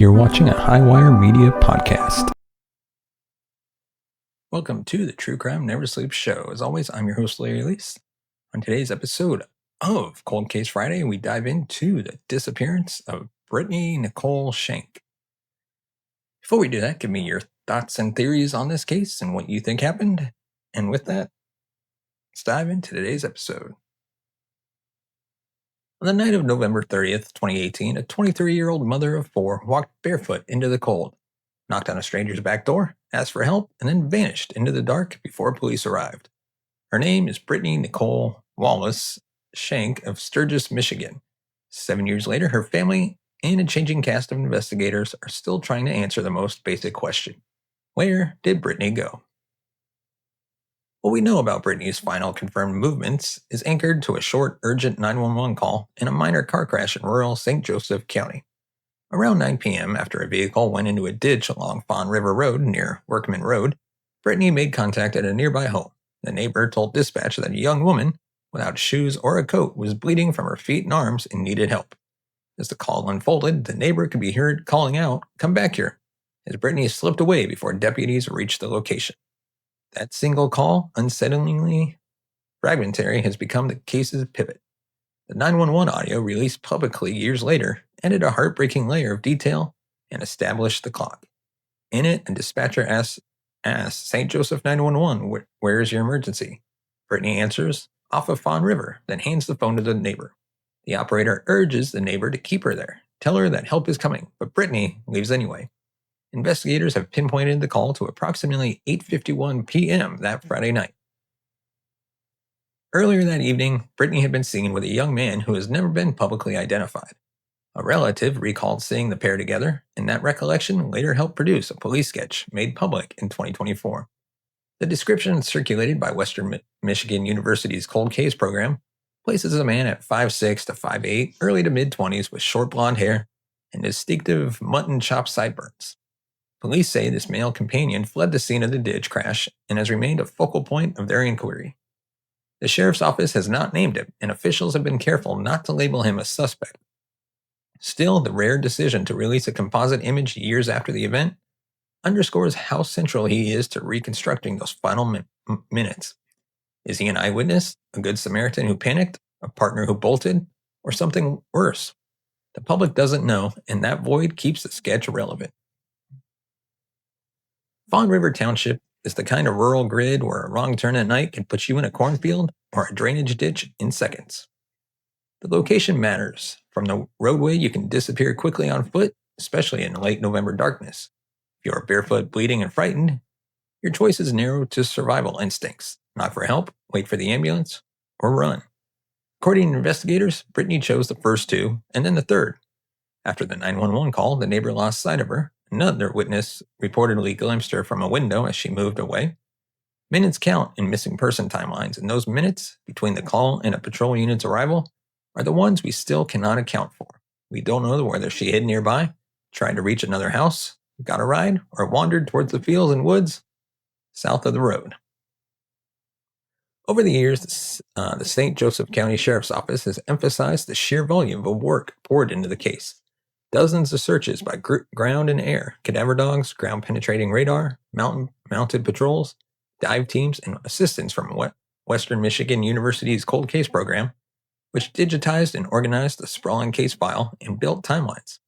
You're watching a Highwire Media podcast. Welcome to the True Crime Never Sleeps show. As always, I'm your host, Larry Lease. On today's episode of Cold Case Friday, we dive into the disappearance of Brittany Nichole Shank. Before we do that, give me your thoughts and theories on this case and what you think happened. And with that, let's dive into today's episode. On the night of November 30th, 2018, a 23-year-old mother of four walked barefoot into the cold, knocked on a stranger's back door, asked for help, and then vanished into the dark before police arrived. Her name is Brittany Nichole Wallace Shank of Sturgis, Michigan. 7 years later, her family and a changing cast of investigators are still trying to answer the most basic question. Where did Brittany go? What we know about Brittany's final confirmed movements is anchored to a short, urgent 911 call in a minor car crash in rural St. Joseph County. Around 9 p.m., after a vehicle went into a ditch along Fawn River Road near Workman Road, Brittany made contact at a nearby home. The neighbor told dispatch that a young woman, without shoes or a coat, was bleeding from her feet and arms and needed help. As the call unfolded, the neighbor could be heard calling out, "Come back here," as Brittany slipped away before deputies reached the location. That single call, unsettlingly fragmentary, has become the case's pivot. The 911 audio, released publicly years later, added a heartbreaking layer of detail and established the clock. In it, a dispatcher asks St. Joseph 911, "Where is your emergency?" Brittany answers, "Off of Fawn River," then hands the phone to the neighbor. The operator urges the neighbor to keep her there, tell her that help is coming, but Brittany leaves anyway. Investigators have pinpointed the call to approximately 8:51 p.m. that Friday night. Earlier that evening, Brittany had been seen with a young man who has never been publicly identified. A relative recalled seeing the pair together, and that recollection later helped produce a police sketch made public in 2024. The description circulated by Western Michigan University's cold case program places a man at 5'6" to 5'8", early to mid-20s with short blonde hair and distinctive mutton chop sideburns. Police say this male companion fled the scene of the ditch crash and has remained a focal point of their inquiry. The sheriff's office has not named him, and officials have been careful not to label him a suspect. Still, the rare decision to release a composite image years after the event underscores how central he is to reconstructing those final minutes. Is he an eyewitness, a good Samaritan who panicked, a partner who bolted, or something worse? The public doesn't know, and that void keeps the sketch relevant. Fawn River Township is the kind of rural grid where a wrong turn at night can put you in a cornfield or a drainage ditch in seconds. The location matters. From the roadway, you can disappear quickly on foot, especially in late November darkness. If you're barefoot, bleeding, and frightened, your choice is narrowed to survival instincts. Knock for help, wait for the ambulance, or run. According to investigators, Brittany chose the first two, and then the third. After the 911 call, the neighbor lost sight of her. Another witness reportedly glimpsed her from a window as she moved away. Minutes count in missing person timelines, and those minutes between the call and a patrol unit's arrival are the ones we still cannot account for. We don't know whether she hid nearby, tried to reach another house, got a ride, or wandered towards the fields and woods south of the road. Over the years, the St. Joseph County Sheriff's Office has emphasized the sheer volume of work poured into the case. Dozens of searches by ground and air, cadaver dogs, ground-penetrating radar, mounted patrols, dive teams, and assistance from Western Michigan University's cold case program, which digitized and organized the sprawling case file and built timelines.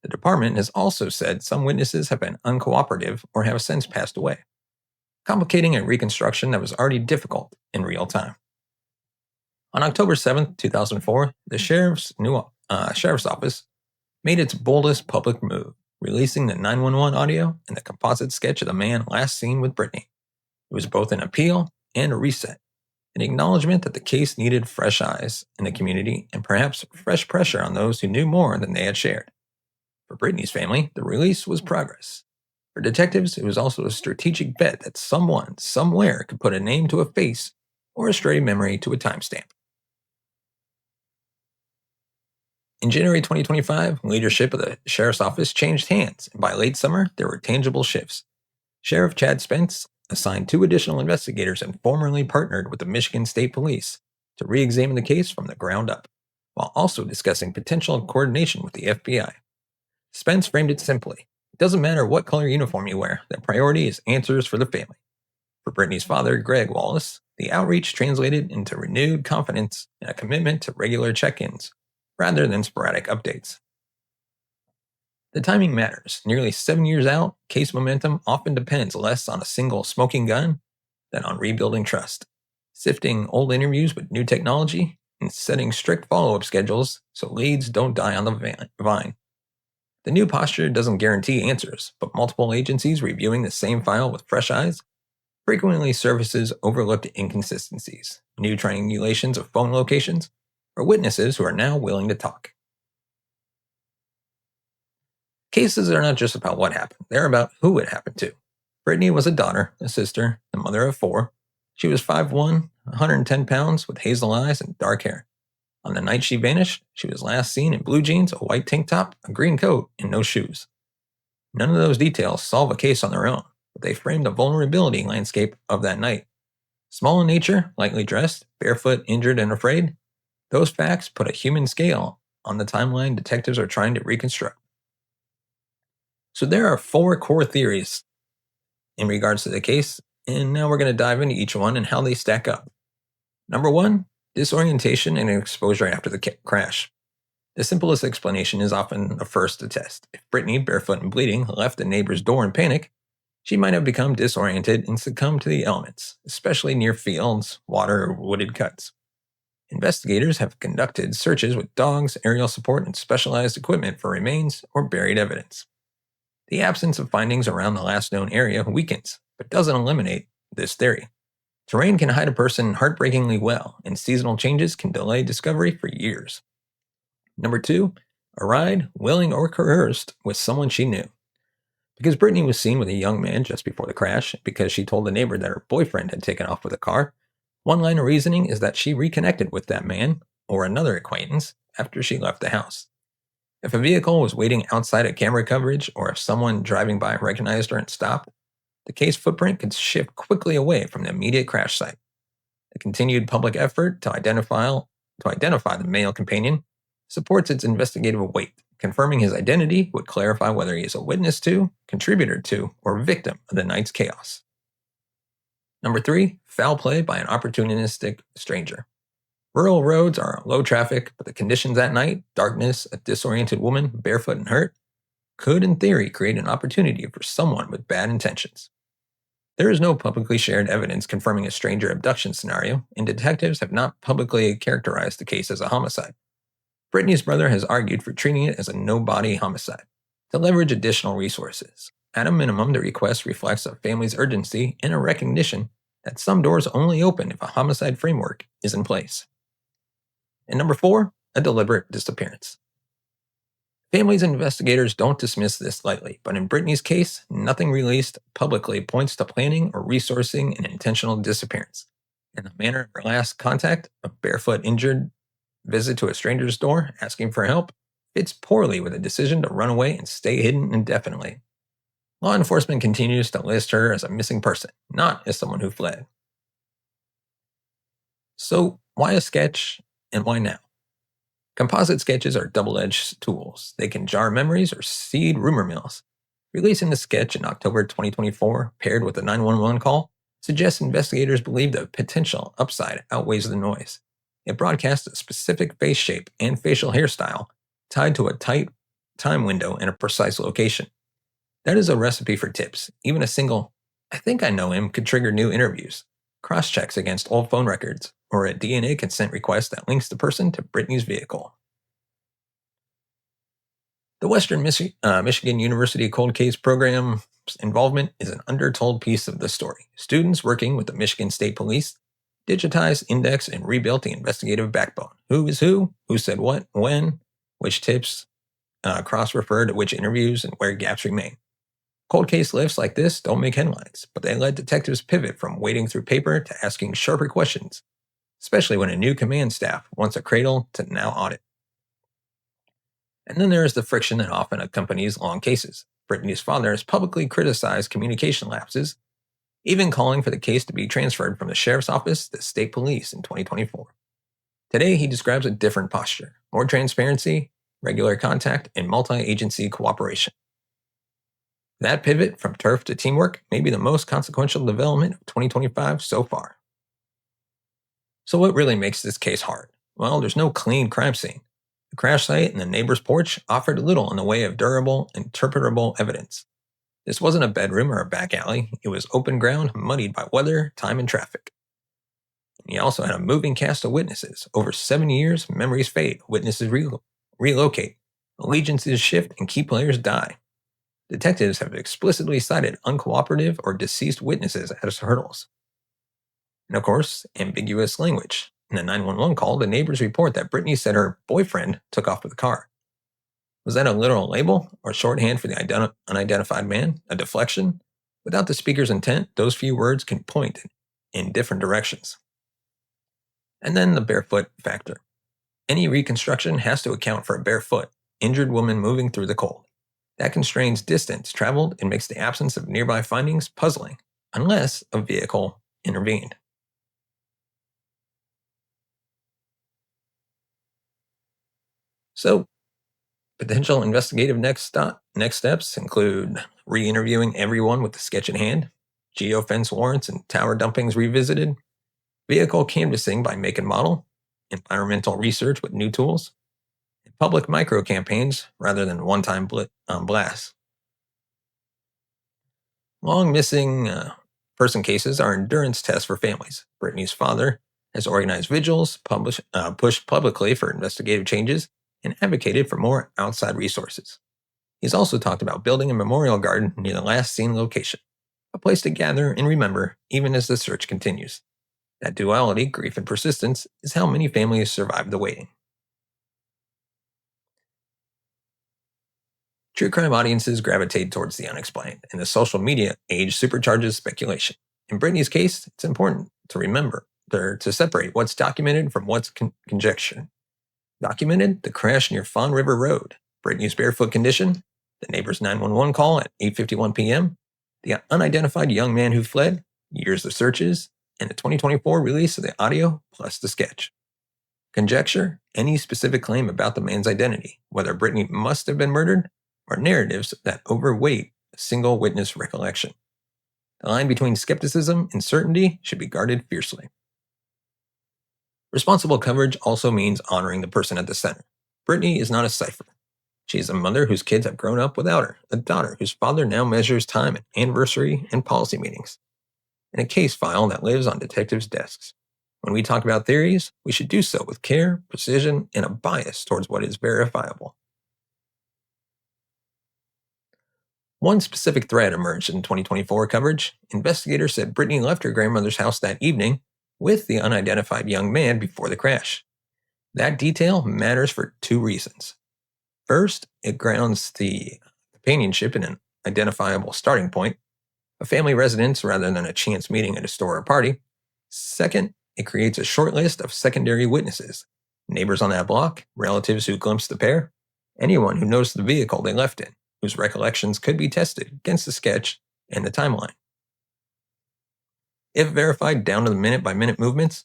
The department has also said some witnesses have been uncooperative or have since passed away, complicating a reconstruction that was already difficult in real time. On October 7, 2004, the Sheriff's Office made its boldest public move, releasing the 911 audio and the composite sketch of the man last seen with Brittany. It was both an appeal and a reset, an acknowledgement that the case needed fresh eyes in the community and perhaps fresh pressure on those who knew more than they had shared. For Brittany's family, the release was progress. For detectives, it was also a strategic bet that someone, somewhere, could put a name to a face or a stray memory to a timestamp. In January 2025, leadership of the Sheriff's Office changed hands, and by late summer, there were tangible shifts. Sheriff Chad Spence assigned 2 additional investigators and formally partnered with the Michigan State Police to re-examine the case from the ground up, while also discussing potential coordination with the FBI. Spence framed it simply. It doesn't matter what color uniform you wear, the priority is answers for the family. For Brittany's father, Greg Wallace, the outreach translated into renewed confidence and a commitment to regular check-ins, rather than sporadic updates. The timing matters. Nearly 7 years out, case momentum often depends less on a single smoking gun than on rebuilding trust, sifting old interviews with new technology, and setting strict follow-up schedules so leads don't die on the vine. The new posture doesn't guarantee answers, but multiple agencies reviewing the same file with fresh eyes frequently surfaces overlooked inconsistencies, new triangulations of phone locations, or witnesses who are now willing to talk. Cases are not just about what happened, they're about who it happened to. Brittany was a daughter, a sister, the mother of 4. She was 5'1", 110 pounds, with hazel eyes and dark hair. On the night she vanished, she was last seen in blue jeans, a white tank top, a green coat, and no shoes. None of those details solve a case on their own, but they frame the vulnerability landscape of that night. Small in nature, lightly dressed, barefoot, injured, and afraid, those facts put a human scale on the timeline detectives are trying to reconstruct. So there are 4 core theories in regards to the case, and now we're going to dive into each one and how they stack up. Number 1, disorientation and exposure after the crash. The simplest explanation is often the first to test. If Brittany, barefoot and bleeding, left the neighbor's door in panic, she might have become disoriented and succumbed to the elements, especially near fields, water, or wooded cuts. Investigators have conducted searches with dogs, aerial support, and specialized equipment for remains or buried evidence. The absence of findings around the last known area weakens, but doesn't eliminate this theory. Terrain can hide a person heartbreakingly well, and seasonal changes can delay discovery for years. Number 2, a ride, willing or coerced, with someone she knew. Because Brittany was seen with a young man just before the crash, because she told the neighbor that her boyfriend had taken off with a car, one line of reasoning is that she reconnected with that man, or another acquaintance, after she left the house. If a vehicle was waiting outside of camera coverage, or if someone driving by recognized her and stopped, the case footprint could shift quickly away from the immediate crash site. The continued public effort to identify the male companion supports its investigative weight. Confirming his identity would clarify whether he is a witness to, contributor to, or victim of the night's chaos. Number 3, foul play by an opportunistic stranger. Rural roads are low traffic, but the conditions at night, darkness, a disoriented woman, barefoot and hurt, could in theory create an opportunity for someone with bad intentions. There is no publicly shared evidence confirming a stranger abduction scenario, and detectives have not publicly characterized the case as a homicide. Brittany's brother has argued for treating it as a no-body homicide, to leverage additional resources. At a minimum, the request reflects a family's urgency and a recognition that some doors only open if a homicide framework is in place. And number 4, a deliberate disappearance. Families and investigators don't dismiss this lightly, but in Brittany's case, nothing released publicly points to planning or resourcing an intentional disappearance. In the manner of her last contact, a barefoot injured visit to a stranger's door asking for help, fits poorly with a decision to run away and stay hidden indefinitely. Law enforcement continues to list her as a missing person, not as someone who fled. So, why a sketch and why now? Composite sketches are double-edged tools. They can jar memories or seed rumor mills. Releasing the sketch in October 2024, paired with a 911 call, suggests investigators believe the potential upside outweighs the noise. It broadcasts a specific face shape and facial hairstyle tied to a tight time window and a precise location. That is a recipe for tips. Even a single, "I think I know him," could trigger new interviews, cross-checks against old phone records, or a DNA consent request that links the person to Brittany's vehicle. The Western Michigan University Cold Case Program's involvement is an undertold piece of the story. Students working with the Michigan State Police digitized, indexed, and rebuilt the investigative backbone. Who is who said what, when, which tips cross-refer to which interviews, and where gaps remain. Cold case lifts like this don't make headlines, but they let detectives pivot from wading through paper to asking sharper questions, especially when a new command staff wants a cradle to now audit. And then there is the friction that often accompanies long cases. Brittany's father has publicly criticized communication lapses, even calling for the case to be transferred from the sheriff's office to state police in 2024. Today, he describes a different posture, more transparency, regular contact, and multi-agency cooperation. That pivot from turf to teamwork may be the most consequential development of 2025 so far. So what really makes this case hard? Well, there's no clean crime scene. The crash site and the neighbor's porch offered little in the way of durable, interpretable evidence. This wasn't a bedroom or a back alley. It was open ground muddied by weather, time, and traffic. And he also had a moving cast of witnesses. Over 7 years, memories fade, witnesses relocate, allegiances shift, and key players die. Detectives have explicitly cited uncooperative or deceased witnesses as hurdles. And of course, ambiguous language. In a 911 call, the neighbors report that Brittany said her boyfriend took off with the car. Was that a literal label or shorthand for the unidentified man? A deflection? Without the speaker's intent, those few words can point in different directions. And then the barefoot factor. Any reconstruction has to account for a barefoot, injured woman moving through the cold. That constrains distance traveled and makes the absence of nearby findings puzzling, unless a vehicle intervened. So, potential investigative next steps include re-interviewing everyone with the sketch in hand, geofence warrants and tower dumpings revisited, vehicle canvassing by make and model, environmental research with new tools, and public micro campaigns rather than one-time blasts. Long missing person cases are endurance tests for families. Brittany's father has organized vigils, pushed publicly for investigative changes, and advocated for more outside resources. He's also talked about building a memorial garden near the last seen location, a place to gather and remember even as the search continues. That duality, grief and persistence, is how many families survive the waiting. True crime audiences gravitate towards the unexplained, and the social media age supercharges speculation. In Brittany's case, it's important to remember to separate what's documented from what's conjecture. Documented, the crash near Fawn River Road, Brittany's barefoot condition, the neighbor's 911 call at 8:51 p.m., the unidentified young man who fled, years of searches, and the 2024 release of the audio plus the sketch. Conjecture, any specific claim about the man's identity, whether Brittany must have been murdered, or narratives that overweight a single witness recollection. The line between skepticism and certainty should be guarded fiercely. Responsible coverage also means honoring the person at the center. Brittany is not a cipher. She is a mother whose kids have grown up without her, a daughter whose father now measures time at anniversary and policy meetings, and a case file that lives on detectives' desks. When we talk about theories, we should do so with care, precision, and a bias towards what is verifiable. One specific thread emerged in 2024 coverage. Investigators said Brittany left her grandmother's house that evening with the unidentified young man before the crash. That detail matters for two reasons. First, it grounds the companionship in an identifiable starting point, a family residence rather than a chance meeting at a store or party. Second, it creates a short list of secondary witnesses, neighbors on that block, relatives who glimpsed the pair, anyone who noticed the vehicle they left in, whose recollections could be tested against the sketch and the timeline. If verified down to the minute-by-minute movements,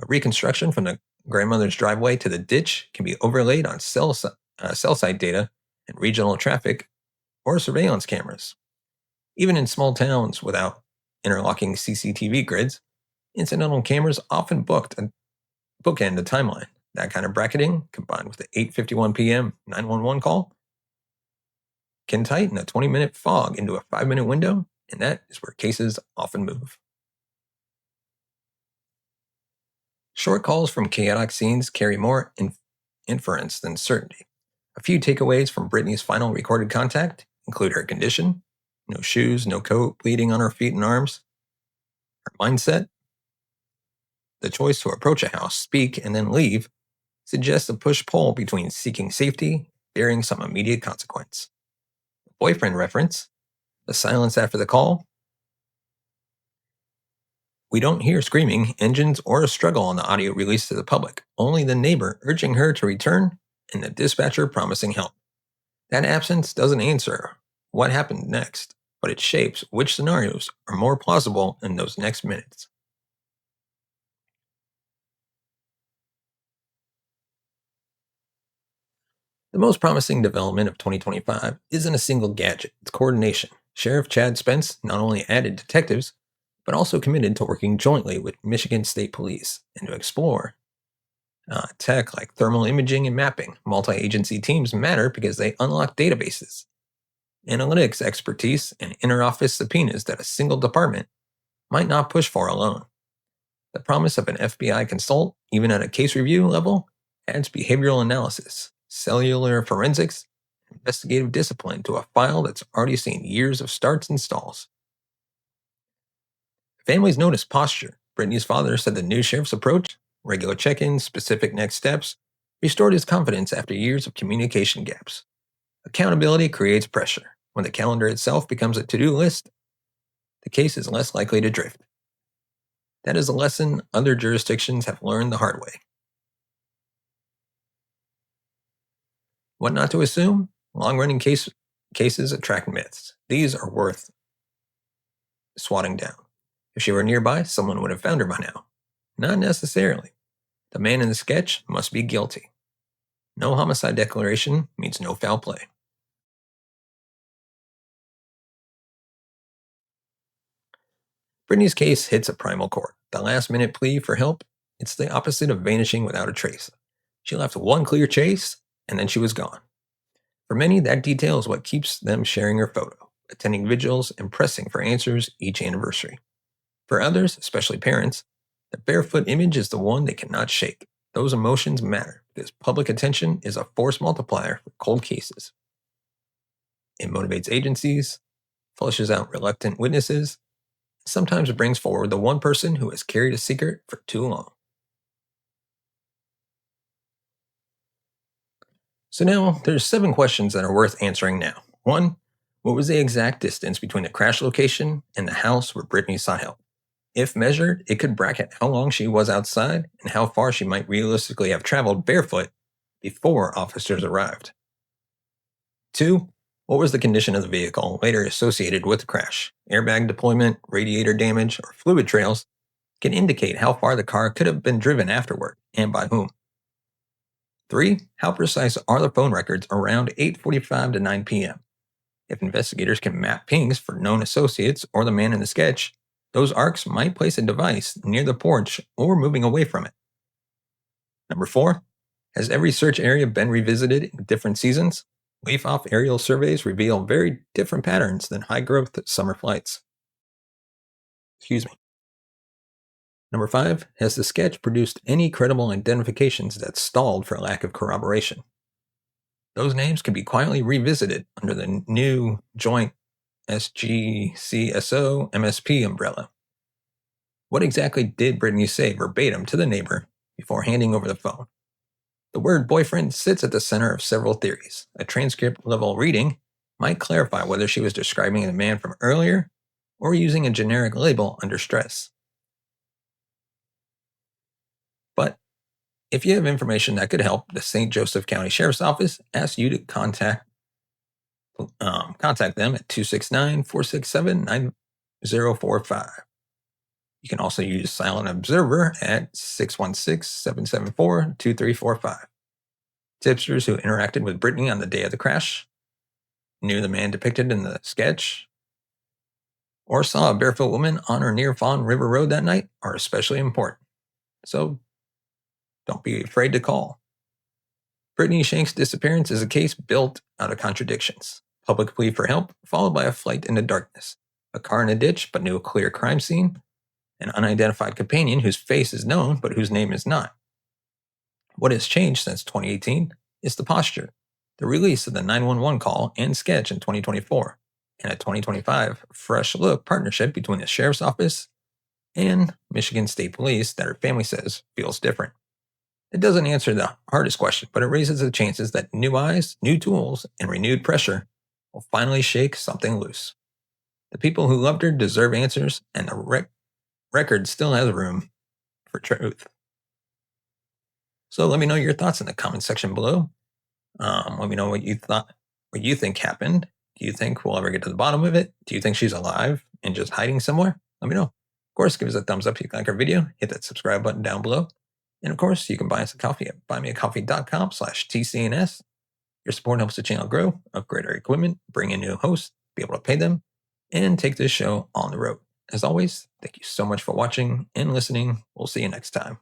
a reconstruction from the grandmother's driveway to the ditch can be overlaid on cell site data and regional traffic or surveillance cameras. Even in small towns without interlocking CCTV grids, incidental cameras often bookend the timeline. That kind of bracketing, combined with the 8:51 p.m. 911 call, can tighten a 20-minute fog into a 5-minute window, and that is where cases often move. Short calls from chaotic scenes carry more inference than certainty. A few takeaways from Brittany's final recorded contact include her condition, no shoes, no coat, bleeding on her feet and arms, her mindset, the choice to approach a house, speak, and then leave suggests a push-pull between seeking safety, fearing some immediate consequence. The boyfriend reference, the silence after the call. We don't hear screaming, engines, or a struggle on the audio released to the public, only the neighbor urging her to return and the dispatcher promising help. That absence doesn't answer what happened next, but it shapes which scenarios are more plausible in those next minutes. The most promising development of 2025 isn't a single gadget, it's coordination. Sheriff Chad Spence not only added detectives, but also committed to working jointly with Michigan State Police and to explore tech like thermal imaging and mapping. Multi agency teams matter because they unlock databases, analytics expertise, and inter-office subpoenas that a single department might not push for alone. The promise of an FBI consult, even at a case review level, adds behavioral analysis, cellular forensics, and investigative discipline to a file that's already seen years of starts and stalls. Families notice posture. Brittany's father said the new sheriff's approach, regular check-ins, specific next steps, restored his confidence after years of communication gaps. Accountability creates pressure. When the calendar itself becomes a to-do list, the case is less likely to drift. That is a lesson other jurisdictions have learned the hard way. What not to assume? Long-running cases attract myths. These are worth swatting down. If she were nearby, someone would have found her by now. Not necessarily. The man in the sketch must be guilty. No homicide declaration means no foul play. Brittany's case hits a primal chord. The last-minute plea for help, it's the opposite of vanishing without a trace. She left one clear chase, and then she was gone. For many, that detail is what keeps them sharing her photo, attending vigils, and pressing for answers each anniversary. For others, especially parents, the Barefoot image is the one they cannot shake. Those emotions matter because public attention is a force multiplier for cold cases. It motivates agencies, flushes out reluctant witnesses, sometimes brings forward the one person who has carried a secret for too long. So now, there's 7 questions that are worth answering now. 1. What was the exact distance between the crash location and the house where Brittany sought help? If measured, it could bracket how long she was outside and how far she might realistically have traveled barefoot before officers arrived. 2. What was the condition of the vehicle later associated with the crash? Airbag deployment, radiator damage, or fluid trails can indicate how far the car could have been driven afterward and by whom. 3. How precise are the phone records around 8:45 to 9 p.m.? If investigators can map pings for known associates or the man in the sketch, those arcs might place a device near the porch or moving away from it. Number 4. Has every search area been revisited in different seasons? Leaf-off aerial surveys reveal very different patterns than high-growth summer flights. Number 5. Has the sketch produced any credible identifications that stalled for lack of corroboration? Those names can be quietly revisited under the new joint SGCSO MSP umbrella. What exactly did Brittany say verbatim to the neighbor before handing over the phone? The word boyfriend sits at the center of several theories. A transcript level reading might clarify whether she was describing the man from earlier or using a generic label under stress. But if you have information that could help, the St. Joseph County Sheriff's Office asks you to contact them at 269-467-9045. You can also use Silent Observer at 616-774-2345. Tipsters who interacted with Brittany on the day of the crash, knew the man depicted in the sketch, or saw a barefoot woman on or near Fawn River Road that night are especially important. So don't be afraid to call. Brittany Shank's disappearance is a case built out of contradictions. Public plea for help, followed by a flight into darkness. A car in a ditch, but no clear crime scene. An unidentified companion whose face is known, but whose name is not. What has changed since 2018 is the posture. The release of the 911 call and sketch in 2024, and a 2025 fresh look partnership between the Sheriff's Office and Michigan State Police that her family says feels different. It doesn't answer the hardest question, but it raises the chances that new eyes, new tools, and renewed pressure will finally shake something loose. The people who loved her deserve answers, and the record still has room for truth. So let me know your thoughts in the comment section below. Let me know what you think happened. Do you think we'll ever get to the bottom of it? Do you think she's alive and just hiding somewhere? Let me know. Of course, give us a thumbs up if you like our video. Hit that subscribe button down below. And of course, you can buy us a coffee at buymeacoffee.com/TCNS. Your support helps the channel grow, upgrade our equipment, bring in new hosts, be able to pay them, and take this show on the road. As always, thank you so much for watching and listening. We'll see you next time.